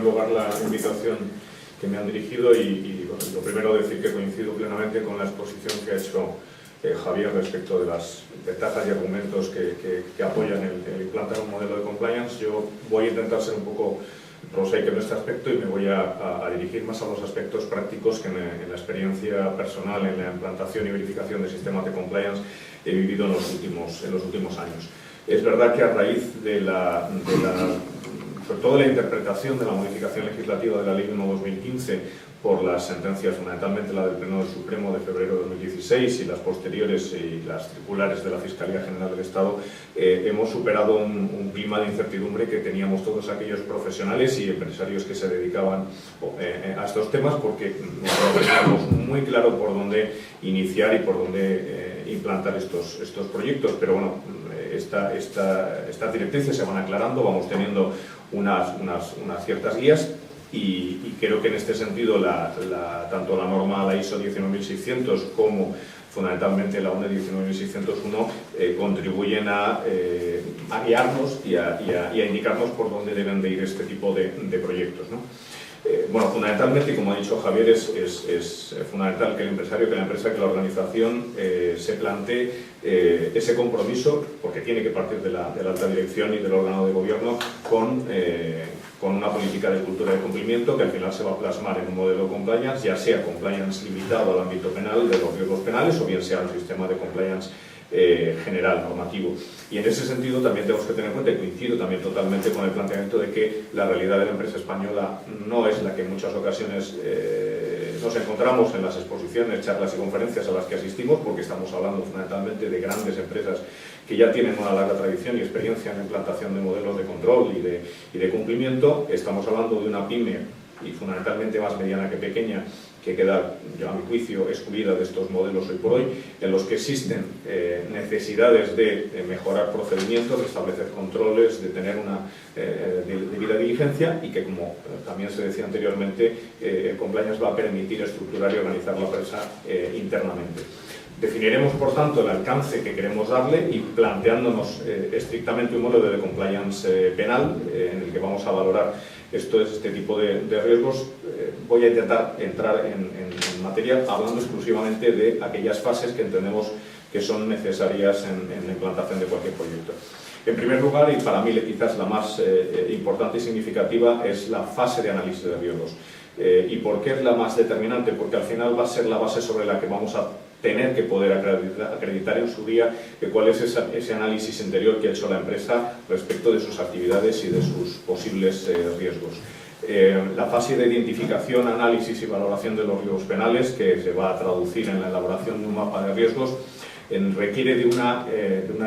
lugar la invitación que me han dirigido y bueno, lo primero decir que coincido plenamente con la exposición que ha hecho Javier respecto de las ventajas y argumentos que apoyan el implantar un modelo de compliance. Yo voy a intentar ser un poco prosaico en este aspecto y me voy a dirigir más a los aspectos prácticos que en la experiencia personal, en la implantación y verificación de sistemas de compliance he vivido en los últimos años. Es verdad que a raíz de sobre todo la interpretación de la modificación legislativa de la Ley 1 2015 por las sentencias, fundamentalmente la del Pleno del Supremo de febrero de 2016 y las posteriores y las circulares de la Fiscalía General del Estado, hemos superado un clima de incertidumbre que teníamos todos aquellos profesionales y empresarios que se dedicaban a estos temas, porque no teníamos muy claro por dónde iniciar y por dónde implantar estos proyectos. Pero bueno, estas directrices se van aclarando, vamos teniendo unas ciertas guías. Y creo que en este sentido tanto la norma, la ISO 19600, como fundamentalmente la UNE 19601 contribuyen a guiarnos y a indicarnos por dónde deben de ir este tipo de proyectos, ¿no? Bueno, fundamentalmente, como ha dicho Javier, es fundamental que el empresario, que la empresa, que la organización se plantee ese compromiso, porque tiene que partir de la alta dirección y del órgano de gobierno con una política de cultura de cumplimiento que al final se va a plasmar en un modelo de compliance, ya sea compliance limitado al ámbito penal de los riesgos penales o bien sea un sistema de compliance general, normativo. Y en ese sentido también tenemos que tener en cuenta, y coincido también totalmente con el planteamiento de que la realidad de la empresa española no es la que en muchas ocasiones nos encontramos en las exposiciones, charlas y conferencias a las que asistimos, porque estamos hablando fundamentalmente de grandes empresas que ya tienen una larga tradición y experiencia en la implantación de modelos de control y de cumplimiento. Estamos hablando de una pyme, y fundamentalmente más mediana que pequeña, que queda, yo, a mi juicio, excluida de estos modelos hoy por hoy, en los que existen necesidades de mejorar procedimientos, de establecer controles, de tener una debida diligencia, y que, como también se decía anteriormente, el compliance va a permitir estructurar y organizar la empresa internamente. Definiremos, por tanto, el alcance que queremos darle y planteándonos estrictamente un modelo de compliance penal en el que vamos a valorar este tipo de riesgos. Voy a intentar entrar en materia hablando exclusivamente de aquellas fases que entendemos que son necesarias en la implantación de cualquier proyecto. En primer lugar, y para mí quizás la más importante y significativa, es la fase de análisis de riesgos. ¿Y por qué es la más determinante? Porque al final va a ser la base sobre la que vamos a tener que poder acreditar en su día cuál es ese análisis interior que ha hecho la empresa respecto de sus actividades y de sus posibles riesgos. La fase de identificación, análisis y valoración de los riesgos penales, que se va a traducir en la elaboración de un mapa de riesgos, requiere de una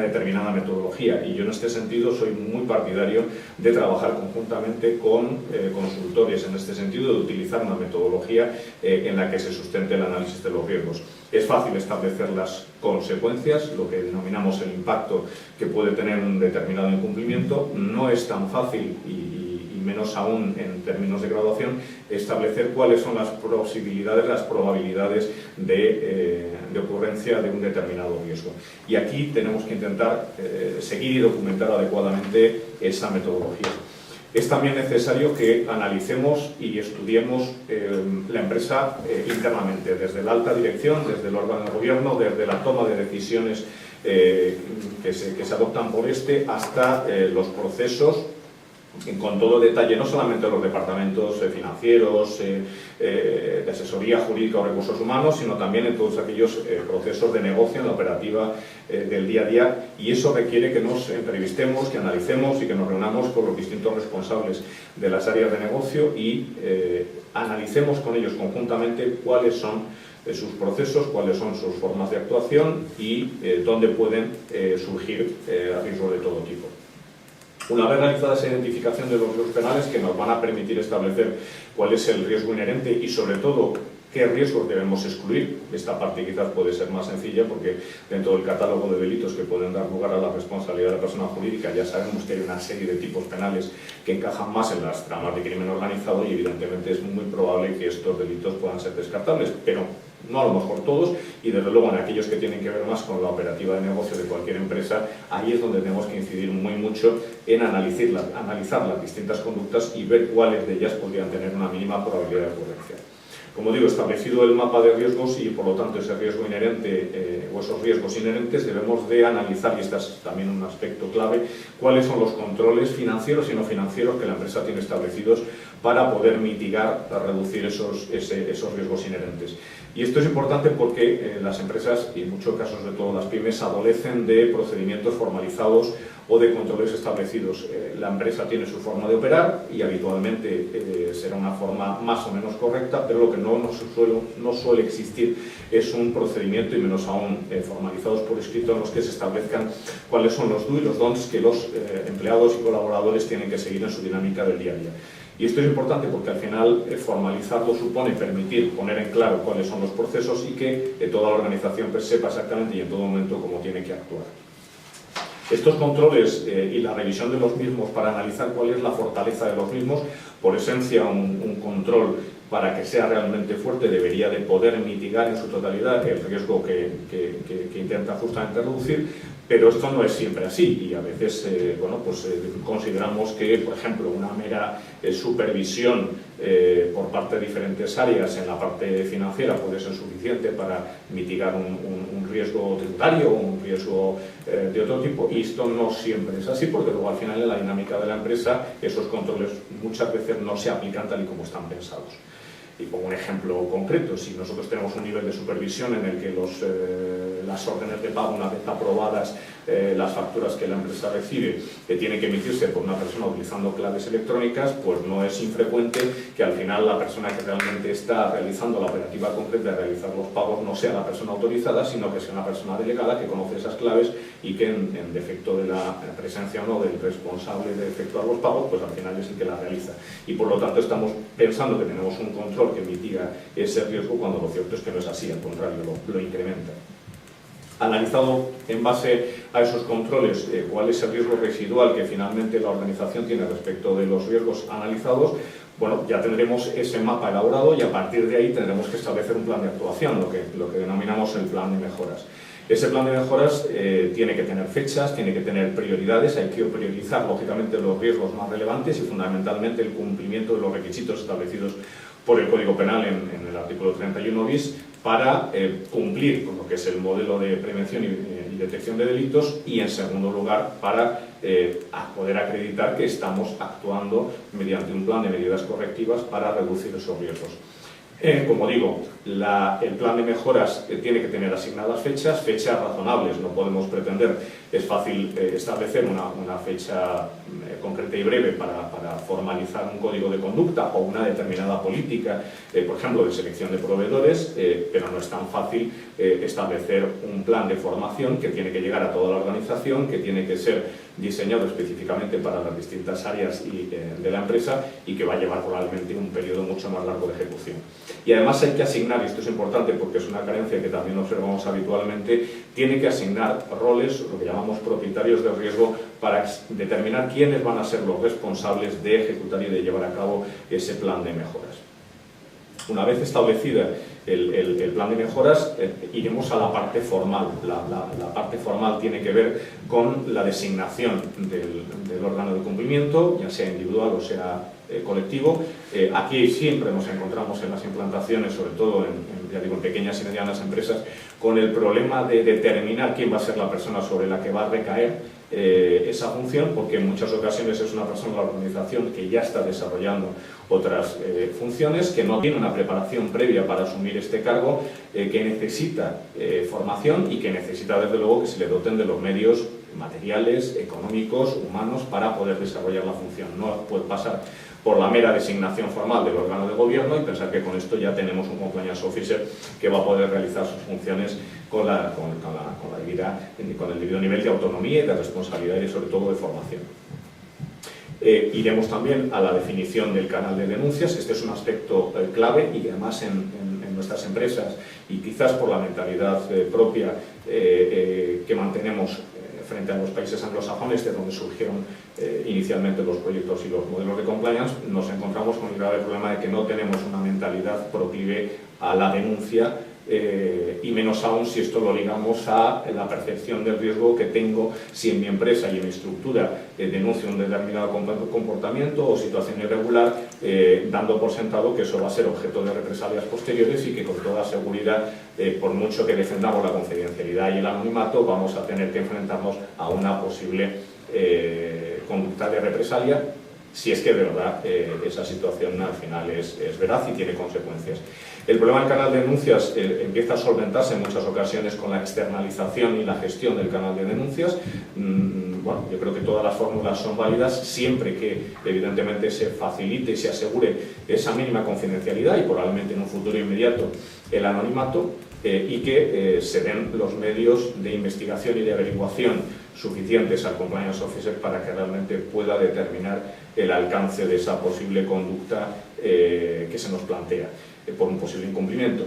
determinada metodología, y yo en este sentido soy muy partidario de trabajar conjuntamente con consultores en este sentido, de utilizar una metodología en la que se sustente el análisis de los riesgos. Es fácil establecer las consecuencias, lo que denominamos el impacto que puede tener un determinado incumplimiento. No es tan fácil, y menos aún en términos de graduación, establecer cuáles son las posibilidades, las probabilidades de ocurrencia de un determinado riesgo. Y aquí tenemos que intentar seguir y documentar adecuadamente esa metodología. Es también necesario que analicemos y estudiemos la empresa internamente, desde la alta dirección, desde el órgano de gobierno, desde la toma de decisiones que se adoptan por hasta los procesos, con todo detalle, no solamente los departamentos financieros, de asesoría jurídica o recursos humanos, sino también en todos aquellos procesos de negocio, en la operativa del día a día, y eso requiere que nos entrevistemos, que analicemos y que nos reunamos con los distintos responsables de las áreas de negocio y analicemos con ellos conjuntamente cuáles son sus procesos, cuáles son sus formas de actuación y dónde pueden surgir riesgos de todo tipo. Una vez realizada esa identificación de los riesgos penales, que nos van a permitir establecer cuál es el riesgo inherente y, sobre todo, ¿Qué riesgos debemos excluir? Esta parte quizás puede ser más sencilla porque dentro del catálogo de delitos que pueden dar lugar a la responsabilidad de la persona jurídica ya sabemos que hay una serie de tipos penales que encajan más en las tramas de crimen organizado y evidentemente es muy probable que estos delitos puedan ser descartables, pero no a lo mejor todos, y desde luego en aquellos que tienen que ver más con la operativa de negocio de cualquier empresa, ahí es donde tenemos que incidir muy mucho en analizar las distintas conductas y ver cuáles de ellas podrían tener una mínima probabilidad de ocurrencia. Como digo, establecido el mapa de riesgos y por lo tanto ese riesgo inherente o esos riesgos inherentes, debemos de analizar, y este es también un aspecto clave, cuáles son los controles financieros y no financieros que la empresa tiene establecidos para poder mitigar, reducir esos riesgos inherentes. Y esto es importante porque las empresas, y en muchos casos de todas las pymes, adolecen de procedimientos formalizados o de controles establecidos. La empresa tiene su forma de operar y habitualmente será una forma más o menos correcta, pero lo que no suele existir es un procedimiento, y menos aún formalizados por escrito, en los que se establezcan cuáles son los do y los don'ts que los empleados y colaboradores tienen que seguir en su dinámica del día a día. Y esto es importante porque al final formalizarlo supone permitir poner en claro cuáles son los procesos y que toda la organización sepa exactamente y en todo momento cómo tiene que actuar. Estos controles y la revisión de los mismos para analizar cuál es la fortaleza de los mismos, por esencia un control para que sea realmente fuerte debería de poder mitigar en su totalidad el riesgo que intenta justamente reducir, pero esto no es siempre así y a veces consideramos que, por ejemplo, una mera supervisión por parte de diferentes áreas en la parte financiera puede ser suficiente para mitigar un riesgo tributario o un riesgo de otro tipo, y esto no siempre es así porque luego al final en la dinámica de la empresa esos controles muchas veces no se aplican tal y como están pensados. Y pongo un ejemplo concreto: si nosotros tenemos un nivel de supervisión en el que las órdenes de pago, una vez aprobadas las facturas que la empresa recibe, tienen que emitirse por una persona utilizando claves electrónicas, pues no es infrecuente que al final la persona que realmente está realizando la operativa concreta de realizar los pagos no sea la persona autorizada, sino que sea una persona delegada que conoce esas claves y que en defecto de la presencia o no del responsable de efectuar los pagos, pues al final es el que la realiza. Y por lo tanto estamos pensando que tenemos un control que mitiga ese riesgo cuando lo cierto es que no es así, al contrario, lo incrementa. Analizado en base a esos controles cuál es el riesgo residual que finalmente la organización tiene respecto de los riesgos analizados, bueno, ya tendremos ese mapa elaborado y a partir de ahí tendremos que establecer un plan de actuación, lo que denominamos el plan de mejoras. Ese plan de mejoras tiene que tener fechas, tiene que tener prioridades, hay que priorizar lógicamente los riesgos más relevantes y fundamentalmente el cumplimiento de los requisitos establecidos por el Código Penal en el artículo 31 bis para cumplir con lo que es el modelo de prevención y detección de delitos y, en segundo lugar, para poder acreditar que estamos actuando mediante un plan de medidas correctivas para reducir esos riesgos. Como digo, el plan de mejoras tiene que tener asignadas fechas razonables, no podemos pretender, es fácil establecer una fecha concreta y breve para formalizar un código de conducta o una determinada política, por ejemplo, de selección de proveedores, pero no es tan fácil establecer un plan de formación que tiene que llegar a toda la organización, que tiene que ser diseñado específicamente para las distintas áreas de la empresa y que va a llevar probablemente un periodo mucho más largo de ejecución. Y además hay que asignar, y esto es importante porque es una carencia que también observamos habitualmente, tiene que asignar roles, lo que llamamos propietarios de riesgo, para determinar quiénes van a ser los responsables de ejecutar y de llevar a cabo ese plan de mejoras. Una vez establecida el plan de mejoras, iremos a la parte formal. La parte formal tiene que ver con la designación del órgano de cumplimiento, ya sea individual o sea colectivo. Aquí siempre nos encontramos en las implantaciones, sobre todo en pequeñas y medianas empresas, con el problema de determinar quién va a ser la persona sobre la que va a recaer esa función, porque en muchas ocasiones es una persona de la organización que ya está desarrollando otras funciones, que no tiene una preparación previa para asumir este cargo, que necesita formación y que necesita desde luego que se le doten de los medios materiales, económicos, humanos para poder desarrollar la función. No puede pasar por la mera designación formal del órgano de gobierno y pensar que con esto ya tenemos un compliance officer que va a poder realizar sus funciones con el debido nivel de autonomía y de responsabilidad y sobre todo de formación. Iremos también a la definición del canal de denuncias. Este es un aspecto clave y que además en nuestras empresas y quizás por la mentalidad propia que mantenemos frente a los países anglosajones, de donde surgieron inicialmente los proyectos y los modelos de compliance, nos encontramos con el grave problema de que no tenemos una mentalidad proclive a la denuncia, y menos aún si esto lo ligamos a la percepción del riesgo que tengo si en mi empresa y en mi estructura denuncio un determinado comportamiento o situación irregular, dando por sentado que eso va a ser objeto de represalias posteriores y que con toda seguridad, por mucho que defendamos la confidencialidad y el anonimato, vamos a tener que enfrentarnos a una posible conducta de represalia, si es que de verdad esa situación al final es veraz y tiene consecuencias. El problema del canal de denuncias empieza a solventarse en muchas ocasiones con la externalización y la gestión del canal de denuncias. Bueno, yo creo que todas las fórmulas son válidas siempre que evidentemente se facilite y se asegure esa mínima confidencialidad y probablemente en un futuro inmediato el anonimato, y que se den los medios de investigación y de averiguación suficientes al compliance officer para que realmente pueda determinar el alcance de esa posible conducta que se nos plantea por un posible incumplimiento.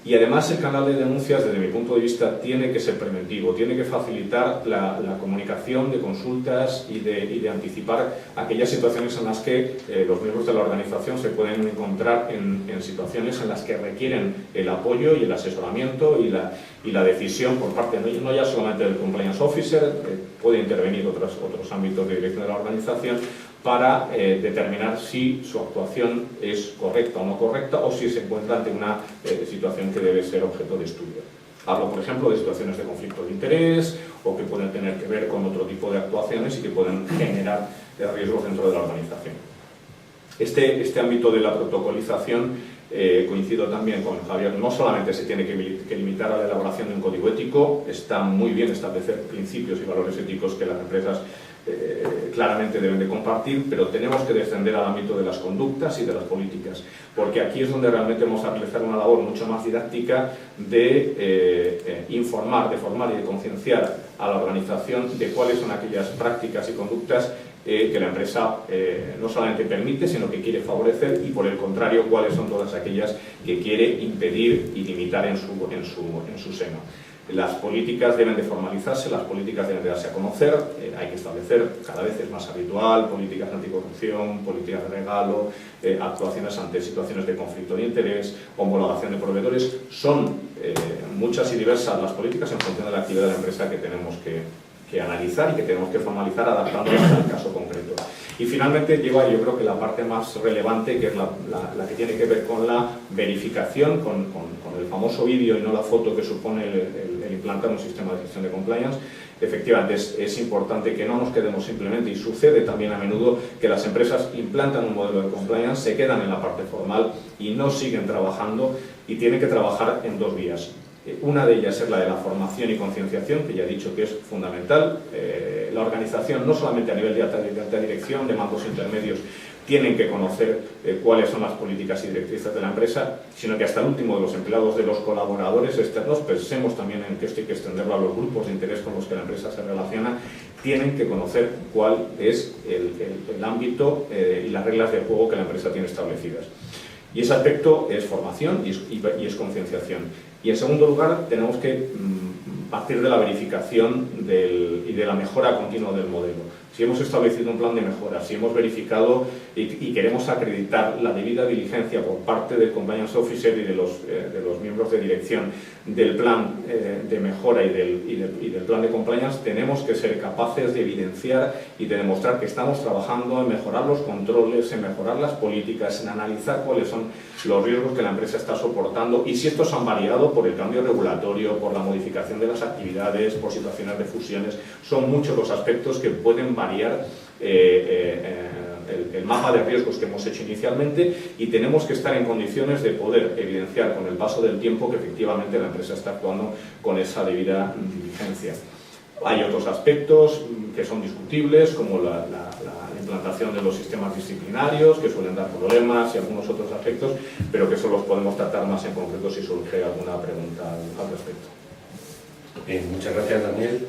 Y además el canal de denuncias, desde mi punto de vista, tiene que ser preventivo, tiene que facilitar la comunicación de consultas y de anticipar aquellas situaciones en las que los miembros de la organización se pueden encontrar en situaciones en las que requieren el apoyo y el asesoramiento y la decisión por parte, no ya solamente del compliance officer, puede intervenir otros ámbitos de dirección de la organización, para determinar si su actuación es correcta o no correcta o si se encuentra ante una situación que debe ser objeto de estudio. Hablo, por ejemplo, de situaciones de conflicto de interés o que pueden tener que ver con otro tipo de actuaciones y que pueden generar riesgos dentro de la organización. Este ámbito de la protocolización, coincido también con Javier, no solamente se tiene que limitar a la elaboración de un código ético, está muy bien establecer principios y valores éticos que las empresas claramente deben de compartir, pero tenemos que descender al ámbito de las conductas y de las políticas, porque aquí es donde realmente vamos a realizar una labor mucho más didáctica de informar, de formar y de concienciar a la organización de cuáles son aquellas prácticas y conductas que la empresa no solamente permite, sino que quiere favorecer, y por el contrario, cuáles son todas aquellas que quiere impedir y limitar en su seno. Las políticas deben de formalizarse, las políticas deben de darse a conocer, hay que establecer, cada vez es más habitual, políticas anticorrupción, políticas de regalo, actuaciones ante situaciones de conflicto de interés, homologación de proveedores. Son muchas y diversas las políticas en función de la actividad de la empresa que tenemos que analizar y que tenemos que formalizar adaptándolas al caso concreto. Y finalmente lleva, yo creo que la parte más relevante, que es la que tiene que ver con la verificación, con el famoso vídeo y no la foto que supone el implantar un sistema de gestión de compliance. Efectivamente es importante que no nos quedemos simplemente, y sucede también a menudo, que las empresas implantan un modelo de compliance, se quedan en la parte formal y no siguen trabajando, y tienen que trabajar en dos vías. Una de ellas es la de la formación y concienciación, que ya he dicho que es fundamental. La organización, no solamente a nivel de alta dirección, de mandos intermedios, tienen que conocer cuáles son las políticas y directrices de la empresa, sino que hasta el último de los empleados, de los colaboradores externos, pensemos también en que esto hay que extenderlo a los grupos de interés con los que la empresa se relaciona, tienen que conocer cuál es el ámbito y las reglas de juego que la empresa tiene establecidas. Y ese aspecto es formación y es concienciación. Y en segundo lugar, tenemos que partir de la verificación y de la mejora continua del modelo. Si hemos establecido un plan de mejora, si hemos verificado y queremos acreditar la debida diligencia por parte del compliance officer y de los miembros de dirección del plan de mejora y del plan de compliance, tenemos que ser capaces de evidenciar y de demostrar que estamos trabajando en mejorar los controles, en mejorar las políticas, en analizar cuáles son los riesgos que la empresa está soportando y si estos han variado por el cambio regulatorio, por la modificación de las actividades, por situaciones de fusiones. Son muchos los aspectos que pueden variar el mapa de riesgos que hemos hecho inicialmente, y tenemos que estar en condiciones de poder evidenciar con el paso del tiempo que efectivamente la empresa está actuando con esa debida diligencia. Hay otros aspectos que son discutibles, como la implantación de los sistemas disciplinarios, que suelen dar problemas, y algunos otros aspectos, pero que eso los podemos tratar más en concreto si surge alguna pregunta al respecto. Bien, muchas gracias, Daniel.